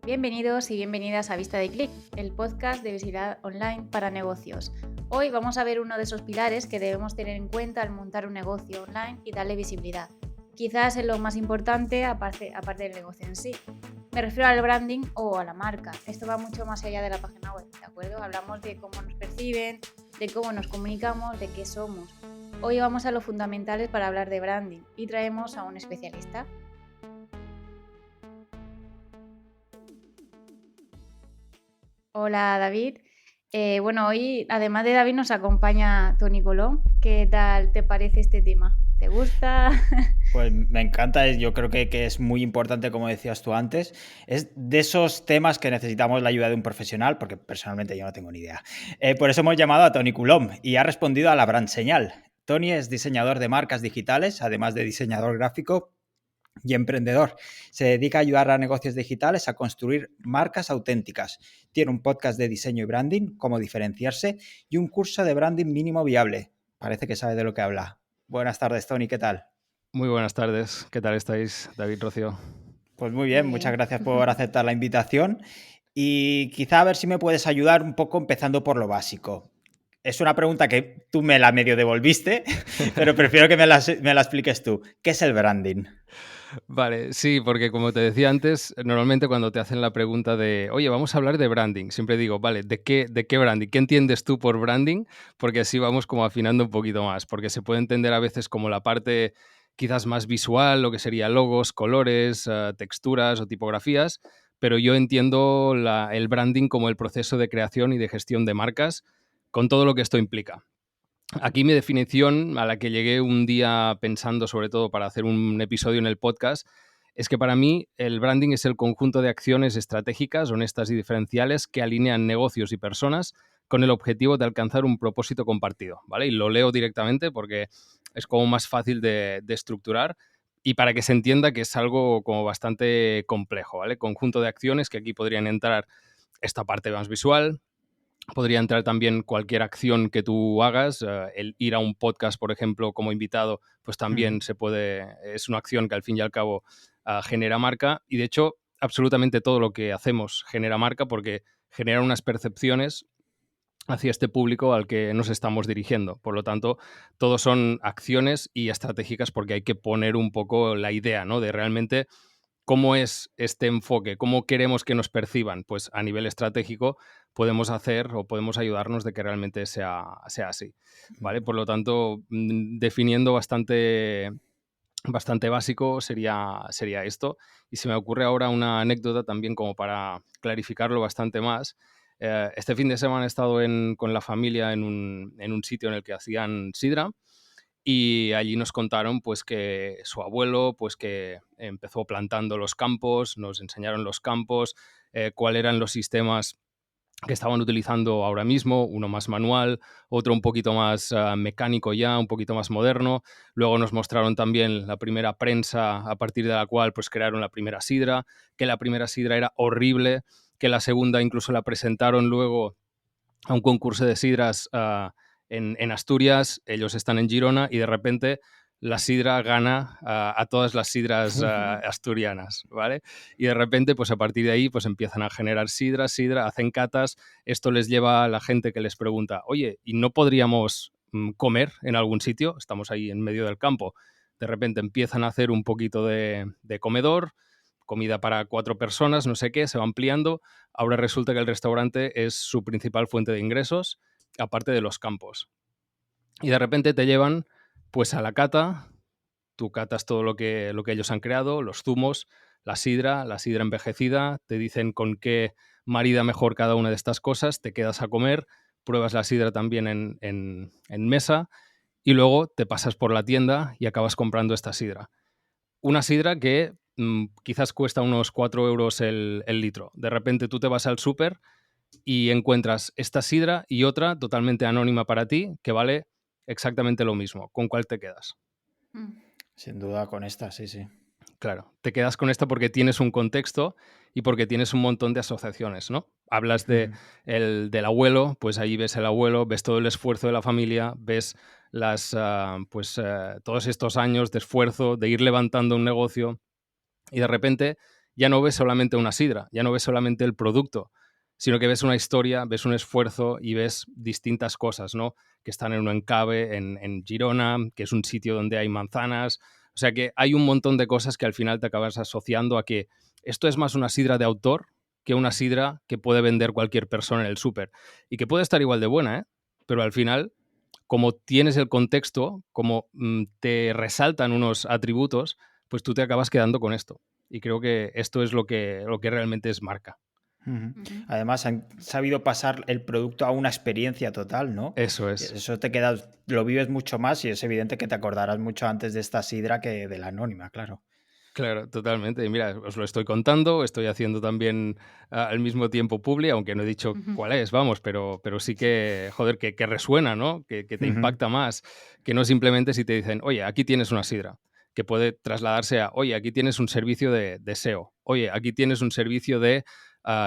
Bienvenidos y bienvenidas a Vista de Clic, el podcast de visibilidad online para negocios. Hoy vamos a ver uno de esos pilares que debemos tener en cuenta al montar un negocio online y darle visibilidad. Quizás es lo más importante aparte del negocio en sí. Me refiero al branding o a la marca. Esto va mucho más allá de la página web, ¿de acuerdo? Hablamos de cómo nos perciben, de cómo nos comunicamos, de qué somos. Hoy vamos a lo fundamentales para hablar de branding y traemos a un especialista. Hola David. Hoy además de David nos acompaña Toni Colón. ¿Qué tal te parece este tema? ¿Te gusta? Pues me encanta, yo creo que es muy importante, como decías tú antes. Es de esos temas que necesitamos la ayuda de un profesional, porque personalmente yo no tengo ni idea. Por eso hemos llamado a Toni Coulomb y ha respondido a la brand señal. Toni es diseñador de marcas digitales, además de diseñador gráfico y emprendedor. Se dedica a ayudar a negocios digitales a construir marcas auténticas. Tiene un podcast de diseño y branding, cómo diferenciarse, y un curso de branding mínimo viable. Parece que sabe de lo que habla. Buenas tardes, Toni, ¿qué tal? Muy buenas tardes, ¿qué tal estáis, David, Rocío? Pues muy bien, Muy muchas bien. gracias por aceptar la invitación y quizá a ver si me puedes ayudar un poco empezando por lo básico. Es una pregunta que tú me la medio devolviste, pero prefiero que me la expliques tú. ¿Qué es el branding? Vale, sí, porque como te decía antes, normalmente cuando te hacen la pregunta de, oye, vamos a hablar de branding, siempre digo, vale, ¿de qué branding? ¿Qué entiendes tú por branding? Porque así vamos como afinando un poquito más, porque se puede entender a veces como la parte quizás más visual, lo que sería logos, colores, texturas o tipografías, pero yo entiendo el branding como el proceso de creación y de gestión de marcas con todo lo que esto implica. Aquí mi definición, a la que llegué un día pensando sobre todo para hacer un episodio en el podcast, es que para mí el branding es el conjunto de acciones estratégicas, honestas y diferenciales que alinean negocios y personas con el objetivo de alcanzar un propósito compartido, ¿vale? Y lo leo directamente porque es como más fácil de estructurar y para que se entienda que es algo como bastante complejo, ¿vale? Conjunto de acciones que aquí podrían entrar esta parte más visual. Podría entrar también cualquier acción que tú hagas. El ir a un podcast, por ejemplo, como invitado, pues también es una acción que al fin y al cabo genera marca. Y de hecho, absolutamente todo lo que hacemos genera marca porque genera unas percepciones hacia este público al que nos estamos dirigiendo. Por lo tanto, todo son acciones y estratégicas porque hay que poner un poco la idea, ¿no? De realmente cómo es este enfoque, cómo queremos que nos perciban. Pues a nivel estratégico podemos hacer o podemos ayudarnos de que realmente sea así, ¿vale? Por lo tanto, definiendo bastante básico sería esto. Y se me ocurre ahora una anécdota también como para clarificarlo bastante más. Este fin de semana he estado con la familia en un sitio en el que hacían sidra y allí nos contaron pues que su abuelo pues que empezó plantando los campos, nos enseñaron los campos, cuáles eran los sistemas que estaban utilizando ahora mismo, uno más manual, otro un poquito más mecánico ya, un poquito más moderno. Luego nos mostraron también la primera prensa a partir de la cual pues crearon la primera sidra, que la primera sidra era horrible, que la segunda incluso la presentaron luego a un concurso de sidras en Asturias, ellos están en Girona y de repente la sidra gana a todas las sidras asturianas, ¿vale? Y de repente, pues a partir de ahí, pues empiezan a generar sidra, hacen catas, esto les lleva a la gente que les pregunta, oye, ¿y no podríamos comer en algún sitio? Estamos ahí en medio del campo. De repente empiezan a hacer un poquito de comedor, comida para 4 personas, no sé qué, se va ampliando. Ahora resulta que el restaurante es su principal fuente de ingresos, aparte de los campos. Y de repente te llevan pues a la cata, tú catas todo lo que ellos han creado, los zumos, la sidra envejecida, te dicen con qué marida mejor cada una de estas cosas, te quedas a comer, pruebas la sidra también en mesa y luego te pasas por la tienda y acabas comprando esta sidra. Una sidra que quizás cuesta unos 4 euros el litro. De repente tú te vas al súper y encuentras esta sidra y otra totalmente anónima para ti que vale exactamente lo mismo. ¿Con cuál te quedas? Mm. Sin duda con esta, sí, sí. Claro, te quedas con esta porque tienes un contexto y porque tienes un montón de asociaciones, ¿no? Hablas del abuelo, pues ahí ves el abuelo, ves todo el esfuerzo de la familia, ves todos estos años de esfuerzo, de ir levantando un negocio y de repente ya no ves solamente una sidra, ya no ves solamente el producto, sino que ves una historia, ves un esfuerzo y ves distintas cosas, ¿no? Que están en un encave en Girona, que es un sitio donde hay manzanas. O sea que hay un montón de cosas que al final te acabas asociando a que esto es más una sidra de autor que una sidra que puede vender cualquier persona en el súper. Y que puede estar igual de buena, ¿eh? Pero al final, como tienes el contexto, como te resaltan unos atributos, pues tú te acabas quedando con esto. Y creo que esto es lo que realmente es marca. Ujú. Ujú. Además, han sabido pasar el producto a una experiencia total, ¿no? Eso Y es. eso te queda, lo vives mucho más y es evidente que te acordarás mucho antes de esta sidra que de la anónima, claro. Claro, totalmente. Y mira, os lo estoy contando, estoy haciendo también al mismo tiempo publi, aunque no he dicho Ujú. cuál es, vamos, pero sí que, joder, que resuena, ¿no? Que te Ujú. impacta más, que no simplemente si te dicen, oye, aquí tienes una sidra, que puede trasladarse a, oye, aquí tienes un servicio de SEO, oye, aquí tienes un servicio de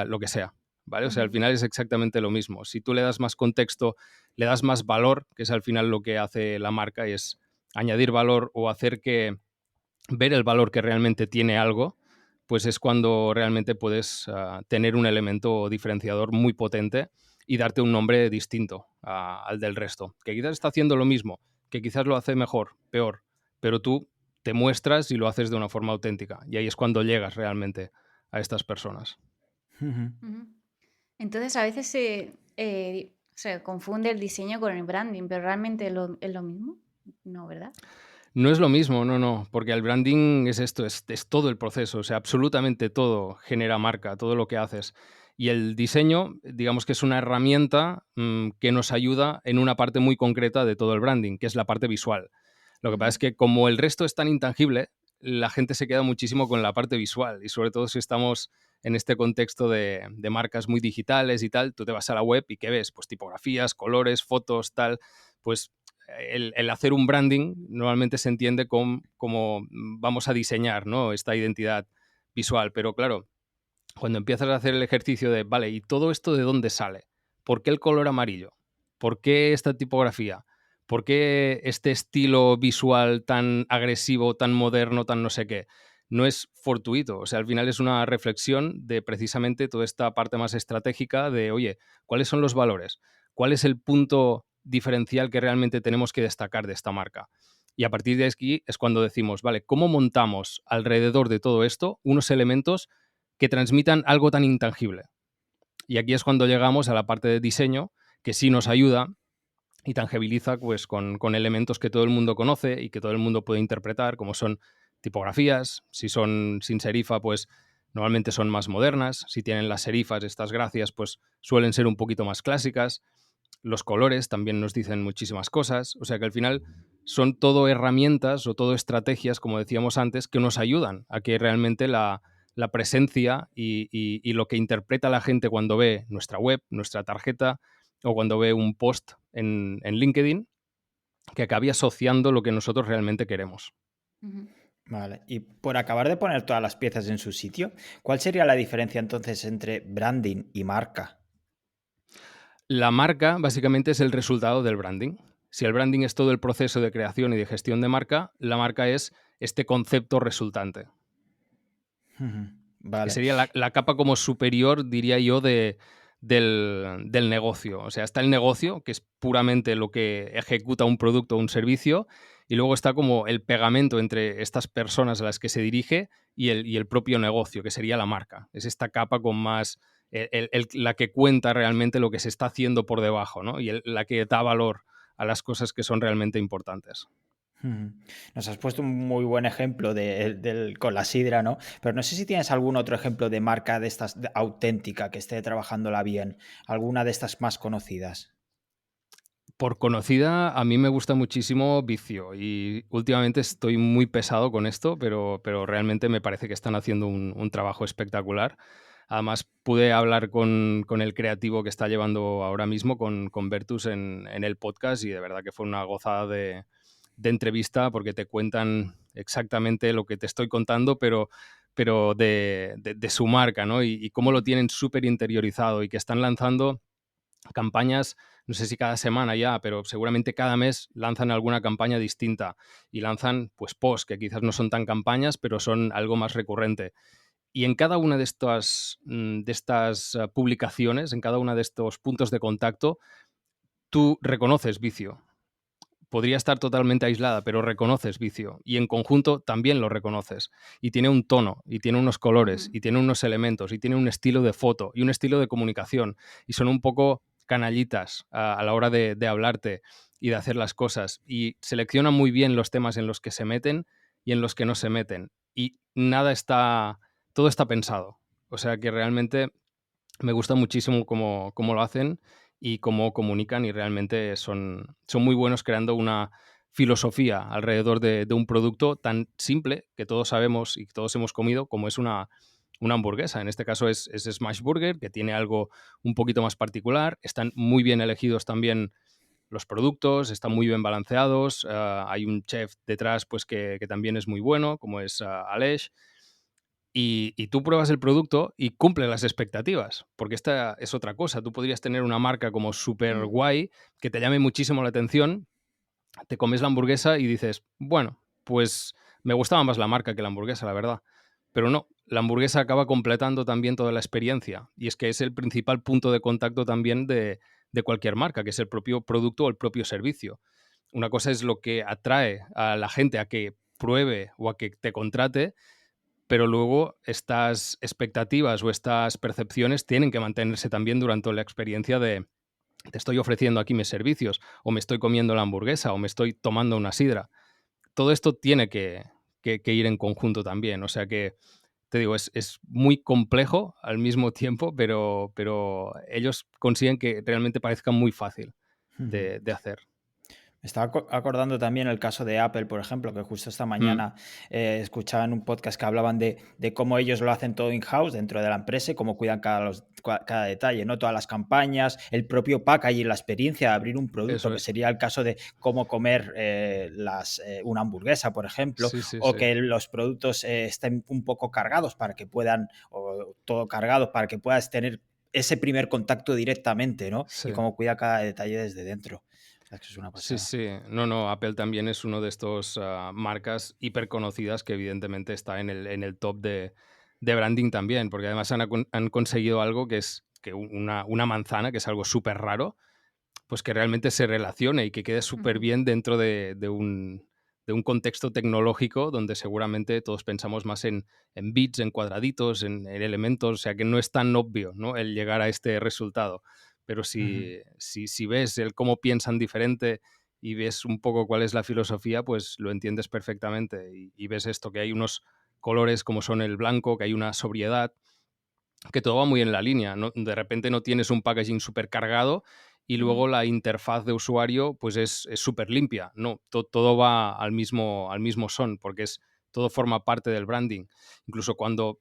lo que sea, ¿vale? O sea, al Ujú. final es exactamente lo mismo. Si tú le das más contexto, le das más valor, que es al final lo que hace la marca, y es añadir valor o hacer que ver el valor que realmente tiene algo, pues es cuando realmente puedes tener un elemento diferenciador muy potente y darte un nombre distinto al del resto. Que quizás está haciendo lo mismo, que quizás lo hace mejor, peor, pero tú te muestras y lo haces de una forma auténtica. Y ahí es cuando llegas realmente a estas personas. Ujú. Ujú. Entonces a veces se confunde el diseño con el branding, pero realmente es lo mismo. No, ¿verdad? No es lo mismo, no, no, porque el branding es esto, es todo el proceso, o sea, absolutamente todo genera marca, todo lo que haces. Y el diseño, digamos que es una herramienta que nos ayuda en una parte muy concreta de todo el branding, que es la parte visual. Lo que pasa Ujú. es que como el resto es tan intangible, la gente se queda muchísimo con la parte visual y sobre todo si estamos en este contexto de marcas muy digitales y tal, tú te vas a la web y ¿qué ves? Pues tipografías, colores, fotos, tal, pues el hacer un branding normalmente se entiende como vamos a diseñar, ¿no? Esta identidad visual, pero claro, cuando empiezas a hacer el ejercicio de, vale, ¿y todo esto de dónde sale? ¿Por qué el color amarillo? ¿Por qué esta tipografía? ¿Por qué este estilo visual tan agresivo, tan moderno, tan no sé qué? No es fortuito, o sea, al final es una reflexión de precisamente toda esta parte más estratégica de, oye, ¿cuáles son los valores? ¿Cuál es el punto diferencial que realmente tenemos que destacar de esta marca? Y a partir de aquí es cuando decimos, vale, ¿cómo montamos alrededor de todo esto unos elementos que transmitan algo tan intangible? Y aquí es cuando llegamos a la parte de diseño, que sí nos ayuda y tangibiliza pues, con elementos que todo el mundo conoce y que todo el mundo puede interpretar, como son tipografías. Si son sin serifa, pues normalmente son más modernas. Si tienen las serifas, estas gracias, pues suelen ser un poquito más clásicas. Los colores también nos dicen muchísimas cosas. O sea que al final son todo herramientas o todo estrategias, como decíamos antes, que nos ayudan a que realmente la presencia y lo que interpreta la gente cuando ve nuestra web, nuestra tarjeta o cuando ve un post en LinkedIn, que acabe asociando lo que nosotros realmente queremos. Ujú. Vale. Y por acabar de poner todas las piezas en su sitio, ¿cuál sería la diferencia entonces entre branding y marca? La marca básicamente es el resultado del branding. Si el branding es todo el proceso de creación y de gestión de marca, la marca es este concepto resultante, Ujú. que Vale. sería la capa como superior, diría yo, del negocio. O sea, está el negocio, que es puramente lo que ejecuta un producto o un servicio, y luego está como el pegamento entre estas personas a las que se dirige y el propio negocio, que sería la marca. Es esta capa con más, la que cuenta realmente lo que se está haciendo por debajo, ¿no? Y la que da valor a las cosas que son realmente importantes. Ujú. Nos has puesto un muy buen ejemplo con la sidra, ¿no? Pero no sé si tienes algún otro ejemplo de marca de estas auténtica que esté trabajándola bien, alguna de estas más conocidas. Por conocida, a mí me gusta muchísimo Vicio y últimamente estoy muy pesado con esto, pero realmente me parece que están haciendo un trabajo espectacular. Además, pude hablar con el creativo que está llevando ahora mismo, con Bertus, en el podcast y de verdad que fue una gozada de entrevista porque te cuentan exactamente lo que te estoy contando, pero de su marca, ¿no? Y cómo lo tienen súper interiorizado y que están lanzando campañas, no sé si cada semana ya, pero seguramente cada mes lanzan alguna campaña distinta y lanzan pues posts que quizás no son tan campañas, pero son algo más recurrente. Y en cada una de estas publicaciones, en cada uno de estos puntos de contacto, tú reconoces vicio. Podría estar totalmente aislada, pero reconoces vicio. Y en conjunto también lo reconoces. Y tiene un tono, y tiene unos colores, Ujú. y tiene unos elementos, y tiene un estilo de foto, y un estilo de comunicación. Y son un poco canallitas a la hora de hablarte y de hacer las cosas. Y seleccionan muy bien los temas en los que se meten y en los que no se meten. Y todo está pensado. O sea que realmente me gusta muchísimo cómo lo hacen y cómo comunican, y realmente son muy buenos creando una filosofía alrededor de un producto tan simple que todos sabemos y que todos hemos comido, como es una hamburguesa. En este caso es Smash Burger, que tiene algo un poquito más particular. Están muy bien elegidos también los productos, están muy bien balanceados. Hay un chef detrás pues, que también es muy bueno, como es Aleix. Y tú pruebas el producto y cumple las expectativas, porque esta es otra cosa. Tú podrías tener una marca como súper Mm. guay, que te llame muchísimo la atención, te comes la hamburguesa y dices, bueno, pues me gustaba más la marca que la hamburguesa, la verdad. Pero no, la hamburguesa acaba completando también toda la experiencia. Y es que es el principal punto de contacto también de cualquier marca, que es el propio producto o el propio servicio. Una cosa es lo que atrae a la gente a que pruebe o a que te contrate, pero luego estas expectativas o estas percepciones tienen que mantenerse también durante la experiencia de te estoy ofreciendo aquí mis servicios, o me estoy comiendo la hamburguesa, o me estoy tomando una sidra. Todo esto tiene que ir en conjunto también. O sea que, te digo, es muy complejo al mismo tiempo, pero ellos consiguen que realmente parezca muy fácil Ujú. de hacer. Me estaba acordando también el caso de Apple, por ejemplo, que justo esta Mm, mañana escuchaba en un podcast que hablaban de cómo ellos lo hacen todo in-house dentro de la empresa y cómo cuidan cada detalle, ¿no? Todas las campañas, el propio packaging, la experiencia de abrir un producto, eso que es. sería el caso de cómo comer una hamburguesa, por ejemplo, Sí, sí, o sí. que los productos estén un poco cargados para que puedan, o todo cargado para que puedas tener ese primer contacto directamente, ¿no? Y Sí. cómo cuida cada detalle desde dentro. Es que es una Sí, pasada. sí. No, no, Apple también es uno de estos marcas hiperconocidas que evidentemente está en el top de branding también, porque además han conseguido algo que es que una manzana, que es algo súper raro, pues que realmente se relacione y que quede súper Ujú. bien dentro de un contexto tecnológico donde seguramente todos pensamos más en bits, en cuadraditos, en elementos, o sea que no es tan obvio, ¿no?, el llegar a este resultado. Pero Ujú. si ves el cómo piensan diferente y ves un poco cuál es la filosofía, pues lo entiendes perfectamente. Y ves esto, que hay unos colores como son el blanco, que hay una sobriedad, que todo va muy en la línea, ¿no? De repente no tienes un packaging súper cargado y Ujú. luego la interfaz de usuario pues es súper limpia. No, todo va al mismo son, porque todo forma parte del branding. Incluso cuando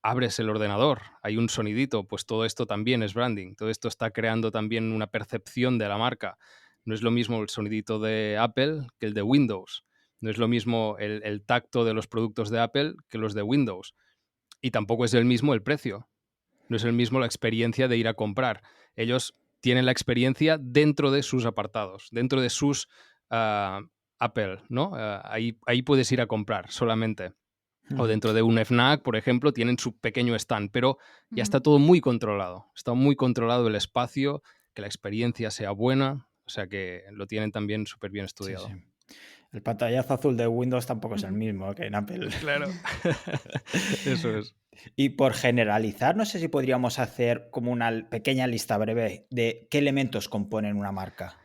abres el ordenador, hay un sonidito, pues todo esto también es branding. Todo esto está creando también una percepción de la marca. No es lo mismo el sonidito de Apple que el de Windows. No es lo mismo el tacto de los productos de Apple que los de Windows. Y tampoco es el mismo el precio. No es el mismo la experiencia de ir a comprar. Ellos tienen la experiencia dentro de sus apartados, dentro de sus ah, Apple, ¿no? Ahí puedes ir a comprar solamente. O Ujú. dentro de un FNAC, por ejemplo, tienen su pequeño stand, pero ya está Ujú. todo muy controlado. Está muy controlado el espacio, que la experiencia sea buena, o sea que lo tienen también súper bien Sí, sí. estudiado. El pantallazo azul de Windows tampoco es el Ujú. mismo que en Apple. Claro. Eso es. Y por generalizar, no sé si podríamos hacer como una pequeña lista breve de qué elementos componen una marca.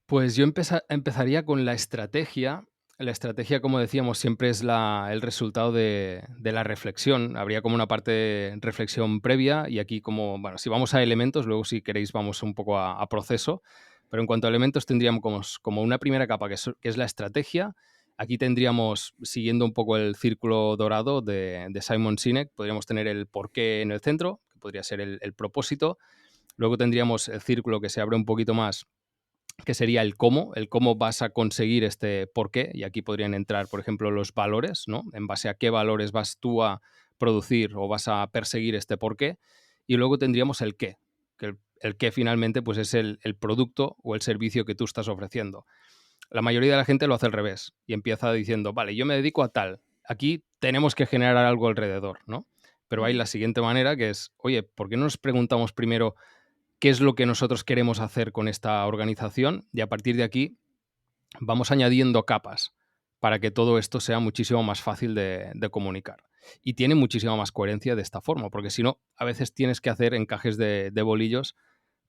Pues yo empezaría con la estrategia. La estrategia, como decíamos, siempre es el resultado de la reflexión. Habría como una parte de reflexión previa y aquí como, bueno, si vamos a elementos, luego si queréis vamos un poco a proceso, pero en cuanto a elementos tendríamos como una primera capa que es la estrategia. Aquí tendríamos, siguiendo un poco el círculo dorado de Simon Sinek, podríamos tener el porqué en el centro, que podría ser el propósito. Luego tendríamos el círculo que se abre un poquito más, que sería el cómo vas a conseguir este por qué, y aquí podrían entrar, por ejemplo, los valores, ¿no? En base a qué valores vas tú a producir o vas a perseguir este por qué, y luego tendríamos el qué, que el qué finalmente pues es el producto o el servicio que tú estás ofreciendo. La mayoría de la gente lo hace al revés y empieza diciendo, vale, yo me dedico a tal. aquí tenemos que generar algo alrededor, ¿no? Pero hay la siguiente manera que es, oye, ¿por qué no nos preguntamos primero qué es lo que nosotros queremos hacer con esta organización? Y a partir de aquí vamos añadiendo capas para que todo esto sea muchísimo más fácil de comunicar. Y tiene muchísima más coherencia de esta forma, porque si no, a veces tienes que hacer encajes de bolillos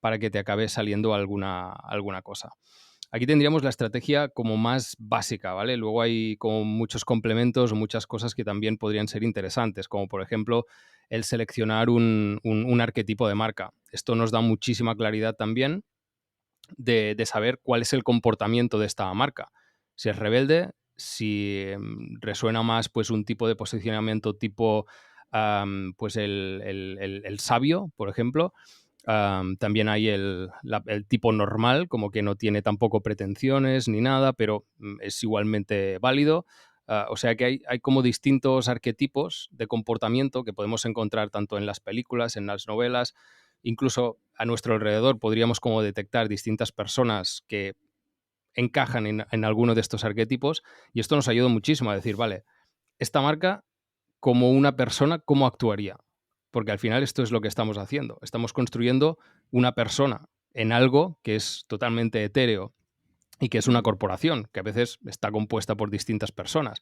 para que te acabe saliendo alguna cosa. Aquí tendríamos la estrategia como más básica, ¿vale? Luego hay como muchos complementos o muchas cosas que también podrían ser interesantes, como por ejemplo el seleccionar un arquetipo de marca. Esto nos da muchísima claridad también de saber cuál es el comportamiento de esta marca. Si es rebelde, si resuena más pues un tipo de posicionamiento tipo pues el sabio, por ejemplo. También hay el tipo normal, como que no tiene tampoco pretensiones ni nada, pero es igualmente válido. O sea que hay como distintos arquetipos de comportamiento que podemos encontrar tanto en las películas, en las novelas, incluso a nuestro alrededor podríamos como detectar distintas personas que encajan en alguno de estos arquetipos, y esto nos ayuda muchísimo a decir, vale, esta marca como una persona, ¿cómo actuaría? Porque al final esto es lo que estamos haciendo. Estamos construyendo una persona en algo que es totalmente etéreo y que es una corporación, que a veces está compuesta por distintas personas.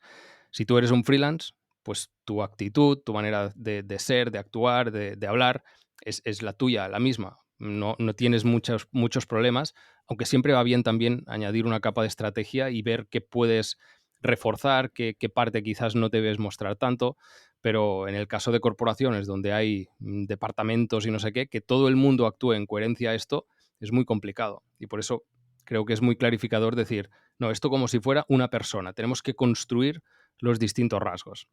Si tú eres un freelance, pues tu actitud, tu manera de ser, de actuar, de hablar, es la tuya, la misma. No tienes muchos problemas, aunque siempre va bien también añadir una capa de estrategia y ver qué puedes reforzar, qué parte quizás no debes mostrar tanto, pero en el caso de corporaciones donde hay departamentos y no sé qué, que todo el mundo actúe en coherencia a esto es muy complicado. Y por eso creo que es muy clarificador decir, no, esto como si fuera una persona, tenemos que construir los distintos rasgos.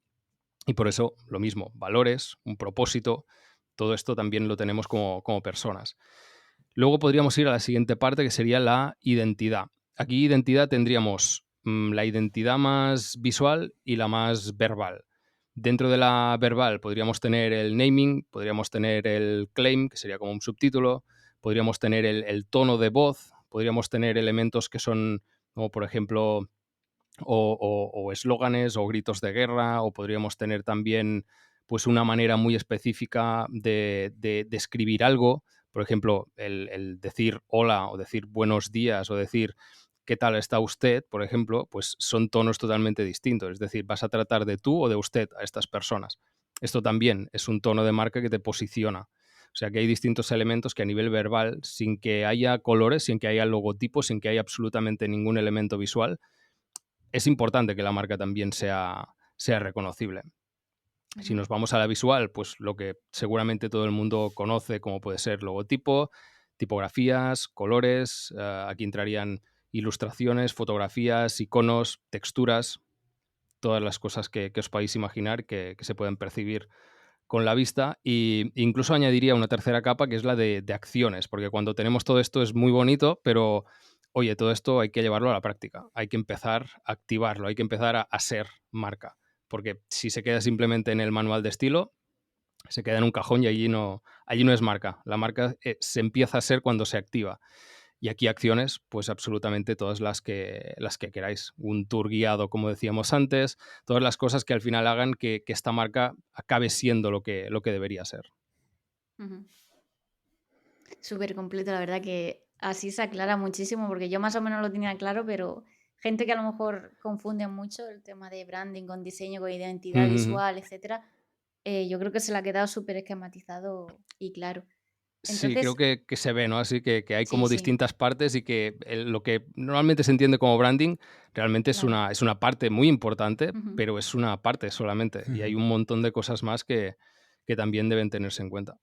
Y por eso lo mismo, valores, un propósito, todo esto también lo tenemos como personas. Luego podríamos ir a la siguiente parte, que sería la identidad. Aquí identidad tendríamos la identidad más visual y la más verbal. Dentro de la verbal podríamos tener el naming, podríamos tener el claim, que sería como un subtítulo, podríamos tener el tono de voz, podríamos tener elementos que son, como por ejemplo, o eslóganes o gritos de guerra, o podríamos tener también pues una manera muy específica de escribir algo. Por ejemplo, el decir hola o decir buenos días o decir qué tal está usted, por ejemplo, pues son tonos totalmente distintos. Es decir, vas a tratar de tú o de usted a estas personas. Esto también es un tono de marca que te posiciona. O sea que hay distintos elementos que a nivel verbal, sin que haya colores, sin que haya logotipos, sin que haya absolutamente ningún elemento visual, es importante que la marca también sea reconocible. Si nos vamos a la visual, pues lo que seguramente todo el mundo conoce, como puede ser logotipo, tipografías, colores, aquí entrarían ilustraciones, fotografías, iconos, texturas, todas las cosas que os podéis imaginar que se pueden percibir con la vista. E incluso añadiría una tercera capa, que es la de acciones, porque cuando tenemos todo esto es muy bonito, pero oye, todo esto hay que llevarlo a la práctica, hay que empezar a activarlo, hay que empezar a ser marca, porque si se queda simplemente en el manual de estilo, se queda en un cajón y allí no es marca. La marca se empieza a ser cuando se activa. Y aquí acciones, pues absolutamente todas las que queráis. Un tour guiado, como decíamos antes, todas las cosas que al final hagan que esta marca acabe siendo lo que debería ser. Súper completo, la verdad que así se aclara muchísimo, porque yo más o menos lo tenía claro, pero gente que a lo mejor confunde mucho el tema de branding con diseño, con identidad Ujú. visual, etcétera, yo creo que se le ha quedado súper esquematizado y claro. Sí, creo Entonces, que se ve, ¿no? Así que hay sí, como sí, distintas partes y que lo que normalmente se entiende como branding realmente es claro. una parte muy importante, Ujú. pero es una parte solamente. Y hay un montón de cosas más que también deben tenerse en cuenta.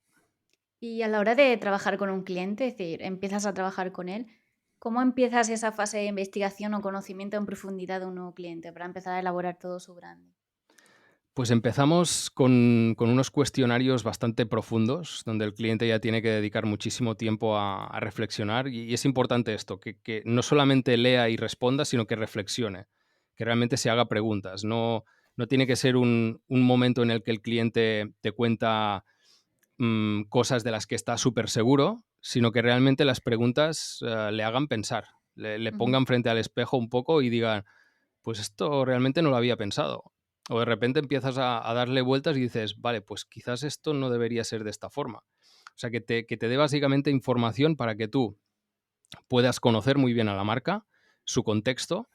Y a la hora de trabajar con un cliente, es decir, empiezas a trabajar con él, ¿cómo empiezas esa fase de investigación o conocimiento en profundidad de un nuevo cliente para empezar a elaborar todo su branding? Pues empezamos con unos cuestionarios bastante profundos, donde el cliente ya tiene que dedicar muchísimo tiempo a reflexionar y es importante esto, que no solamente lea y responda, sino que reflexione, que realmente se haga preguntas. No tiene que ser un momento en el que el cliente te cuenta cosas de las que está súper seguro, sino que realmente las preguntas le hagan pensar, le Ujú. pongan frente al espejo un poco y digan, pues esto realmente no lo había pensado. O de repente empiezas a darle vueltas y dices, vale, pues quizás esto no debería ser de esta forma. O sea, que te dé básicamente información para que tú puedas conocer muy bien a la marca, su contexto,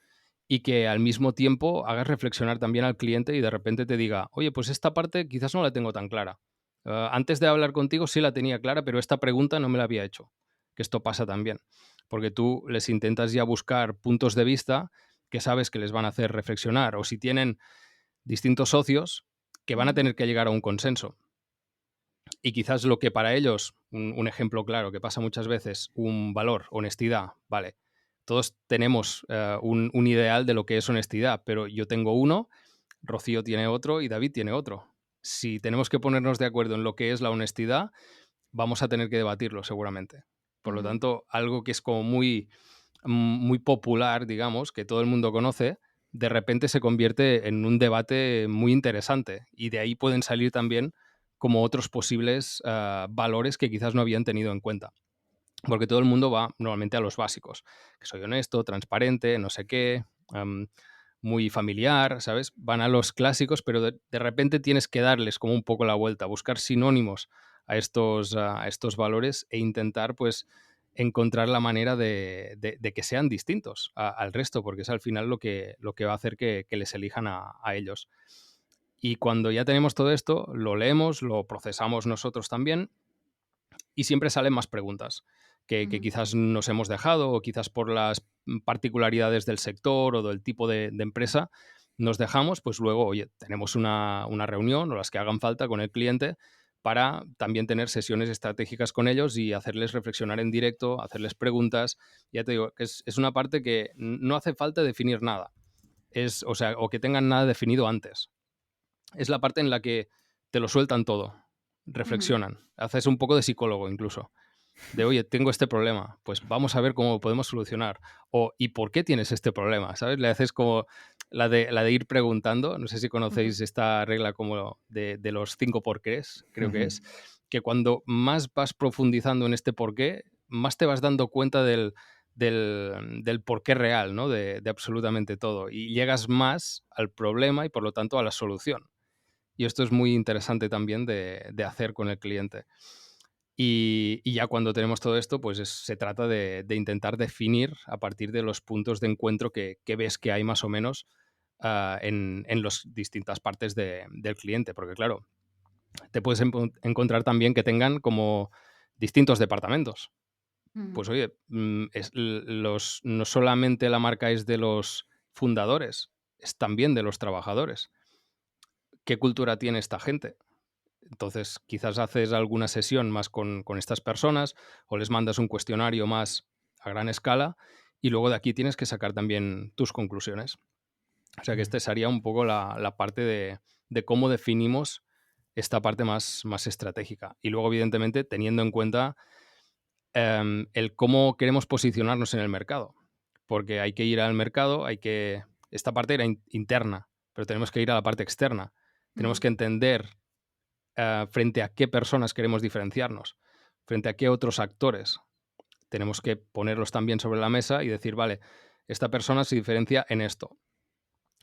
y que al mismo tiempo hagas reflexionar también al cliente y de repente te diga, oye, pues esta parte quizás no la tengo tan clara. Antes de hablar contigo sí la tenía clara, pero esta pregunta no me la había hecho. Que esto pasa también, porque tú les intentas ya buscar puntos de vista que sabes que les van a hacer reflexionar, o si tienen distintos socios que van a Ujú. tener que llegar a un consenso. Y quizás lo que para ellos, un ejemplo claro que pasa muchas veces, un valor, honestidad, vale. Todos tenemos un ideal de lo que es honestidad, pero yo tengo uno, Rocío tiene otro y David tiene otro. Si tenemos que ponernos de acuerdo en lo que es la honestidad, vamos a tener que debatirlo seguramente. Por lo Ujú. tanto, algo que es como muy popular, digamos, que todo el mundo conoce, de repente se convierte en un debate muy interesante y de ahí pueden salir también como otros posibles valores que quizás no habían tenido en cuenta. Porque todo el mundo va normalmente a los básicos, que soy honesto, transparente, no sé qué, muy familiar, ¿sabes? Van a los clásicos, pero de repente tienes que darles como un poco la vuelta, buscar sinónimos a estos valores e intentar, pues, encontrar la manera de que sean distintos al resto, porque es al final lo que va a hacer que les elijan a ellos. Y cuando ya tenemos todo esto, lo leemos, lo procesamos nosotros también y siempre salen más preguntas que Ujú. quizás nos hemos dejado o quizás por las particularidades del sector o del tipo de empresa nos dejamos, pues luego, oye, tenemos una reunión o las que hagan falta con el cliente para también tener sesiones estratégicas con ellos y hacerles reflexionar en directo, hacerles preguntas. Ya te digo, que es una parte que no hace falta definir nada. O sea, o que tengan nada definido antes. Es la parte en la que te lo sueltan todo, Ujú. reflexionan, haces un poco de psicólogo incluso de, oye, tengo este problema, pues vamos a ver cómo lo podemos solucionar. O, ¿y por qué tienes este problema? ¿Sabes? Le haces como la de ir preguntando. No sé si Ujú. conocéis esta regla como de los 5 porqués, creo que Ujú. es, que cuando más vas profundizando en este porqué, más te vas dando cuenta del porqué real, ¿no? De absolutamente todo. Y llegas más al problema y por lo tanto a la solución. Y esto es muy interesante también de hacer con el cliente. Y ya cuando tenemos todo esto, pues se trata de intentar definir a partir de los puntos de encuentro que ves que hay más o menos en las distintas partes del cliente. Porque claro, te puedes encontrar también que tengan como distintos departamentos. Ujú. Pues oye, no solamente la marca es de los fundadores, es también de los trabajadores. ¿Qué cultura tiene esta gente? Entonces, quizás haces alguna sesión más con estas personas o les mandas un cuestionario más a gran escala y luego de aquí tienes que sacar también tus conclusiones. O sea que este sería un poco la parte de cómo definimos esta parte más estratégica. Y luego, evidentemente, teniendo en cuenta el cómo queremos posicionarnos en el mercado. Porque hay que ir al mercado, esta parte era interna, pero tenemos que ir a la parte externa. Tenemos Ujú. que entender frente a qué personas queremos diferenciarnos, frente a qué otros actores. Tenemos que ponerlos también sobre la mesa y decir, vale, esta persona se diferencia en esto,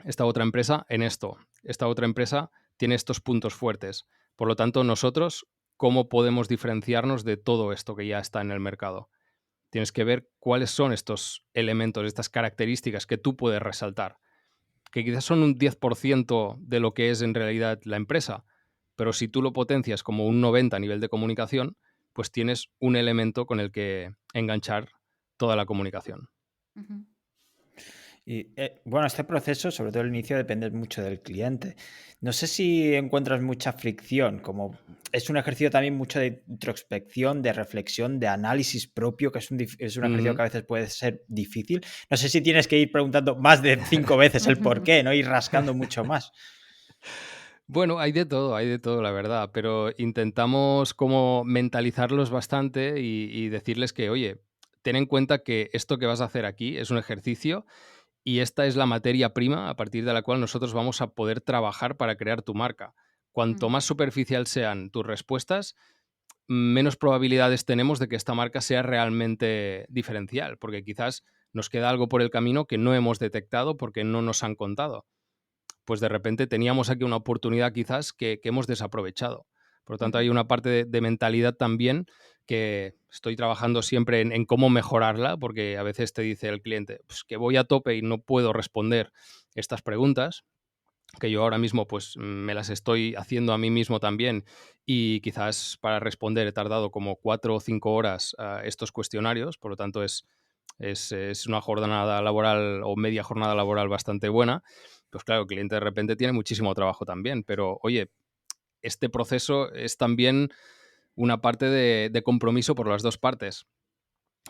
esta otra empresa en esto, esta otra empresa tiene estos puntos fuertes. Por lo tanto, nosotros, ¿cómo podemos diferenciarnos de todo esto que ya está en el mercado? Tienes que ver cuáles son estos elementos, estas características que tú puedes resaltar, que quizás son un 10% de lo que es en realidad la empresa, pero si tú lo potencias como un 90 a nivel de comunicación, pues tienes un elemento con el que enganchar toda la comunicación. Ujú. Y bueno, este proceso, sobre todo el inicio, depende mucho del cliente. No sé si encuentras mucha fricción, como es un ejercicio también mucho de introspección, de reflexión, de análisis propio, que es un ejercicio Ujú. que a veces puede ser difícil. No sé si tienes que ir preguntando más de 5 veces el por qué, ¿no? Ir rascando mucho más. Bueno, hay de todo, la verdad, pero intentamos como mentalizarlos bastante y decirles que, oye, ten en cuenta que esto que vas a hacer aquí es un ejercicio y esta es la materia prima a partir de la cual nosotros vamos a poder trabajar para crear tu marca. Cuanto Ujú. más superficial sean tus respuestas, menos probabilidades tenemos de que esta marca sea realmente diferencial, porque quizás nos queda algo por el camino que no hemos detectado porque no nos han contado. pues de repente teníamos aquí una oportunidad quizás que hemos desaprovechado. Por lo tanto, hay una parte de mentalidad también que estoy trabajando siempre en cómo mejorarla, porque a veces te dice el cliente, pues que voy a tope y no puedo responder estas preguntas, que yo ahora mismo pues me las estoy haciendo a mí mismo también, y quizás para responder he tardado como 4 o 5 horas a estos cuestionarios. Por lo tanto es una jornada laboral o media jornada laboral bastante buena. Pues claro, el cliente de repente tiene muchísimo trabajo también, pero oye, este proceso es también una parte de compromiso por las dos partes.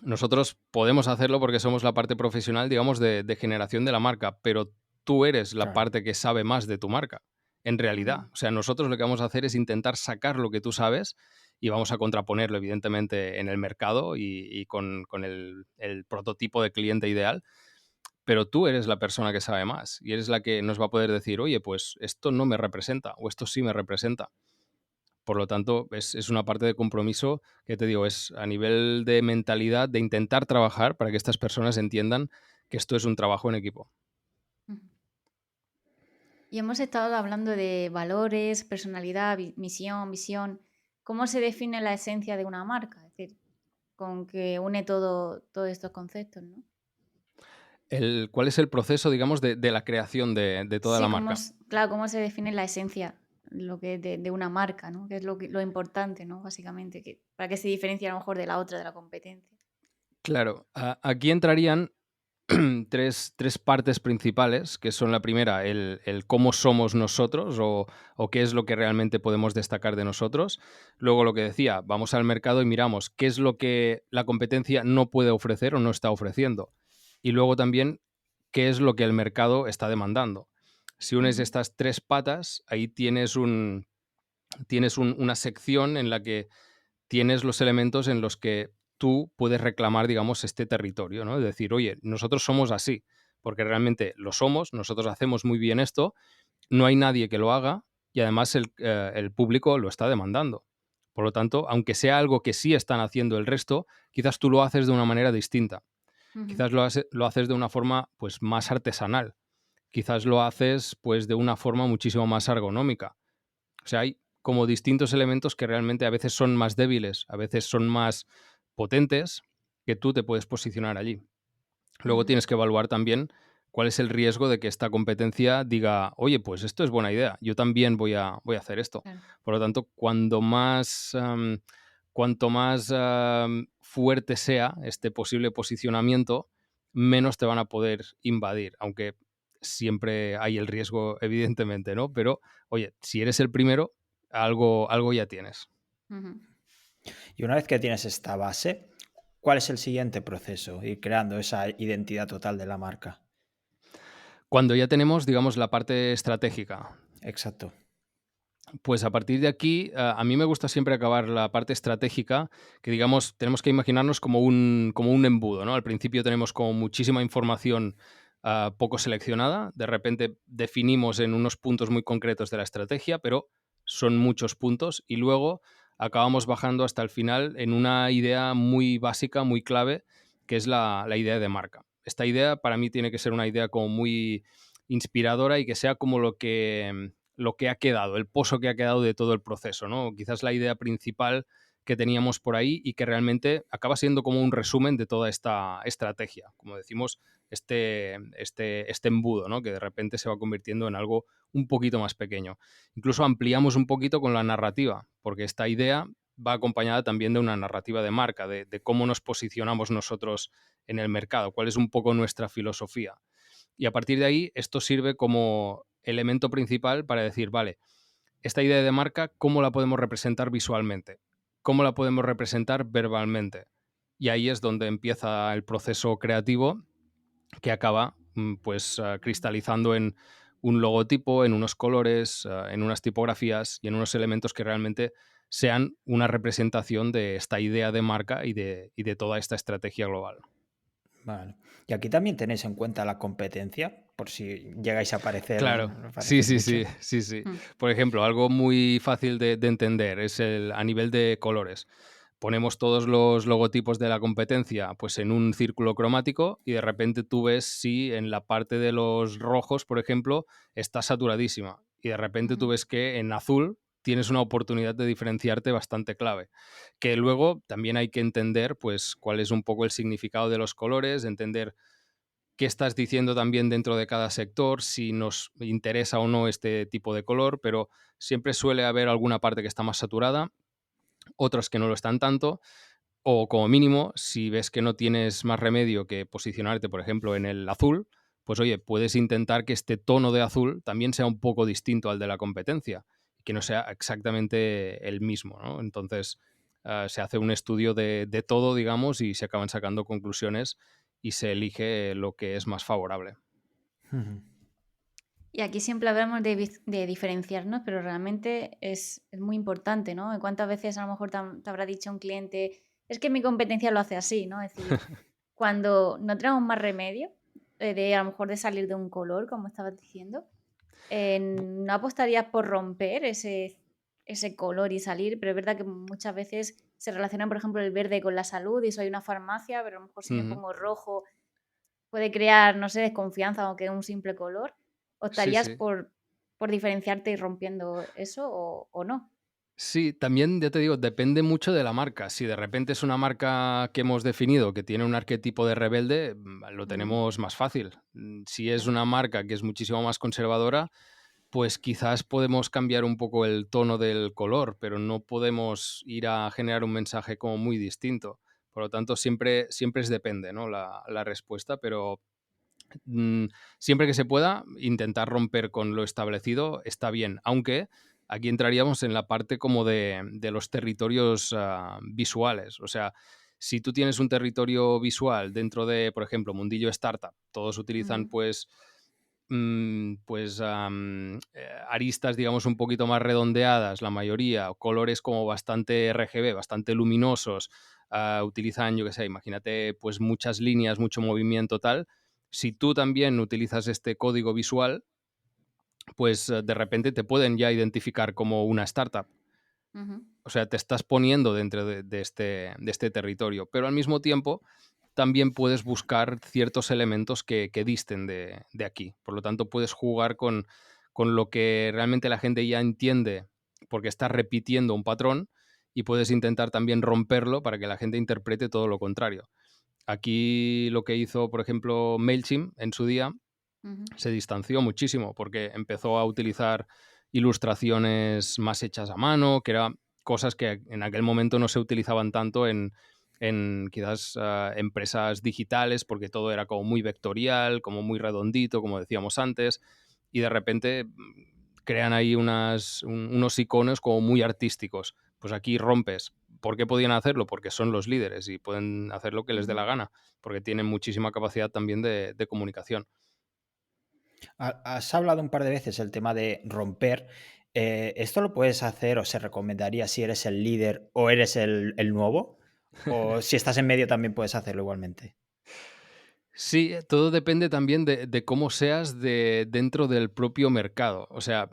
Nosotros podemos hacerlo porque somos la parte profesional, digamos, de generación de la marca, pero tú eres la Claro. parte que sabe más de tu marca, en realidad. O sea, nosotros lo que vamos a hacer es intentar sacar lo que tú sabes y vamos a contraponerlo, evidentemente, en el mercado y con el prototipo de cliente ideal, pero tú eres la persona que sabe más y eres la que nos va a poder decir, oye, pues esto no me representa o esto sí me representa. Por lo tanto, es una parte de compromiso que te digo, es a nivel de mentalidad, de intentar trabajar para que estas personas entiendan que esto es un trabajo en equipo. Ujú. Y hemos estado hablando de valores, personalidad, misión, visión. ¿Cómo se define la esencia de una marca? Es decir, con que une todos estos conceptos, ¿no? ¿Cuál es el proceso, digamos, de la creación de toda la Sí, marca? claro, cómo se define la esencia lo que de una marca, ¿no? Que es lo importante, ¿no? Básicamente, para que se diferencie a lo mejor de la otra, de la competencia. Claro, aquí entrarían tres partes principales, que son la primera, el cómo somos nosotros o qué es lo que realmente podemos destacar de nosotros. Luego, lo que decía, vamos al mercado y miramos qué es lo que la competencia no puede ofrecer o no está ofreciendo. Y luego también, qué es lo que el mercado está demandando. Si unes Ujú, estas tres patas, ahí tienes una sección en la que tienes los elementos en los que tú puedes reclamar, digamos, este territorio, ¿no? Es decir, oye, nosotros somos así, porque realmente lo somos, nosotros hacemos muy bien esto, no hay nadie que lo haga y además el público lo está demandando. Por lo tanto, aunque sea algo que sí están haciendo el resto, quizás tú lo haces de una manera distinta. ujú, Quizás lo haces de una forma pues más artesanal. Quizás lo haces pues de una forma muchísimo más ergonómica. O sea, hay como distintos elementos que realmente a veces son más débiles, a veces son más potentes, que tú te puedes posicionar allí. Luego ujú. tienes que evaluar también cuál es el riesgo de que esta competencia diga, oye, pues esto es buena idea, yo también voy a hacer esto. Claro. Por lo tanto, cuanto más fuerte sea este posible posicionamiento, menos te van a poder invadir, aunque siempre hay el riesgo, evidentemente, ¿no? Pero, oye, si eres el primero, algo ya tienes. Ujú. Y una vez que tienes esta base, ¿cuál es el siguiente proceso? Ir creando esa identidad total de la marca. Cuando ya tenemos, digamos, la parte estratégica, Exacto. pues a partir de aquí, a mí me gusta siempre acabar la parte estratégica, que digamos, tenemos que imaginarnos como un embudo, ¿no? Al principio tenemos como muchísima información poco seleccionada, de repente definimos en unos puntos muy concretos de la estrategia, pero son muchos puntos y luego acabamos bajando hasta el final en una idea muy básica, muy clave, que es la idea de marca. Esta idea para mí tiene que ser una idea como muy inspiradora y que sea como lo que ha quedado, el pozo que ha quedado de todo el proceso, ¿no? Quizás la idea principal que teníamos por ahí y que realmente acaba siendo como un resumen de toda esta estrategia, como decimos, este embudo, ¿no? Que de repente se va convirtiendo en algo un poquito más pequeño. Incluso ampliamos un poquito con la narrativa, porque esta idea va acompañada también de una narrativa de marca, de cómo nos posicionamos nosotros en el mercado, cuál es un poco nuestra filosofía. Y a partir de ahí, esto sirve como elemento principal para decir, vale, esta idea de marca, ¿cómo la podemos representar visualmente? ¿Cómo la podemos representar verbalmente? Y ahí es donde empieza el proceso creativo que acaba pues cristalizando en un logotipo, en unos colores, en unas tipografías y en unos elementos que realmente sean una representación de esta idea de marca y de toda esta estrategia global. Vale. Y aquí también tenéis en cuenta la competencia, por si llegáis a Claro, sí, aparecer sí, mucho. sí, sí, sí. Mm. Por ejemplo, algo muy fácil de entender es a nivel de colores. ponemos todos los logotipos de la competencia pues en un círculo cromático y de repente tú ves si en la parte de los rojos, por ejemplo, está saturadísima y de repente tú Ujú. ves que en azul tienes una oportunidad de diferenciarte bastante clave. Que luego también hay que entender pues cuál es un poco el significado de los colores, entender qué estás diciendo también dentro de cada sector, si nos interesa o no este tipo de color, pero siempre suele haber alguna parte que está más saturada, otras que no lo están tanto, o como mínimo, si ves que no tienes más remedio que posicionarte, por ejemplo, en el azul, pues oye, puedes intentar que este tono de azul también sea un poco distinto al de la competencia, que no sea exactamente el mismo, ¿no? Entonces, se hace un estudio de todo, digamos, y se acaban sacando conclusiones y se elige lo que es más favorable. Ujú. Y aquí siempre hablamos de diferenciarnos, pero realmente es muy importante, ¿no? ¿Cuántas veces a lo mejor te habrá dicho un cliente, es que mi competencia lo hace así, ¿no? Es decir, cuando no tenemos más remedio, de a lo mejor de salir de un color, como estabas diciendo, ¿no apostarías por romper ese color y salir? Pero es verdad que muchas veces se relaciona, por ejemplo, el verde con la salud y soy una farmacia, pero a lo mejor si me Ujú. pongo rojo puede crear, no sé, desconfianza, aunque un simple color. Sí, ¿Optarías sí. por diferenciarte y rompiendo eso o no? Sí, también ya te digo, depende mucho de la marca. Si de repente es una marca que hemos definido que tiene un arquetipo de rebelde, lo Ujú, tenemos más fácil. Si es claro. una marca que es muchísimo más conservadora, pues quizás podemos cambiar un poco el tono del color, pero no podemos ir a generar un mensaje como muy distinto. Por lo tanto, siempre es depende, ¿no? La respuesta, pero mm, siempre que se pueda, intentar romper con lo establecido está bien, aunque aquí entraríamos en la parte como de los territorios visuales. O sea, si tú tienes un territorio visual dentro de, por ejemplo, mundillo startup, todos utilizan Ujú, aristas, digamos, un poquito más redondeadas, la mayoría, o colores como bastante RGB, bastante luminosos, utilizan, yo qué sé, imagínate, pues muchas líneas, mucho movimiento tal. Si tú también utilizas este código visual, pues de repente te pueden ya identificar como una startup. ujú, O sea, te estás poniendo dentro de este territorio, pero al mismo tiempo también puedes buscar ciertos elementos que disten de aquí. Por lo tanto, puedes jugar con lo que realmente la gente ya entiende porque está repitiendo un patrón y puedes intentar también romperlo para que la gente interprete todo lo contrario. Aquí lo que hizo, por ejemplo, MailChimp en su día ujú, se distanció muchísimo porque empezó a utilizar ilustraciones más hechas a mano, que eran cosas que en aquel momento no se utilizaban tanto en quizás empresas digitales, porque todo era como muy vectorial, como muy redondito, como decíamos antes, y de repente crean ahí unos iconos como muy artísticos. Pues aquí rompes. ¿Por qué podían hacerlo? Porque son los líderes y pueden hacer lo que les dé ujú. la gana, porque tienen muchísima capacidad también de comunicación. Has hablado un par de veces el tema de romper. ¿Esto lo puedes hacer o se recomendaría si eres el líder o eres el nuevo? ¿O si estás en medio también puedes hacerlo igualmente? Sí, todo depende también de cómo seas dentro del propio mercado. O sea,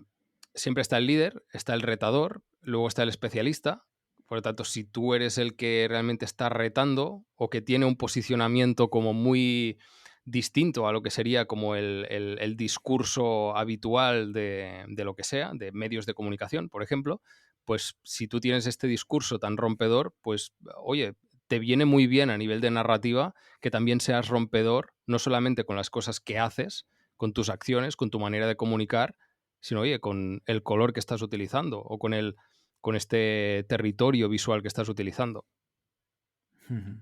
siempre está el líder, está el retador, luego está el especialista. Por lo tanto, si tú eres el que realmente está retando o que tiene un posicionamiento como muy distinto a lo que sería como el discurso habitual de lo que sea, de medios de comunicación, por ejemplo, pues si tú tienes este discurso tan rompedor, pues oye, te viene muy bien a nivel de narrativa que también seas rompedor, no solamente con las cosas que haces, con tus acciones, con tu manera de comunicar, sino, oye, con el color que estás utilizando o con este territorio visual que estás utilizando. Ujú.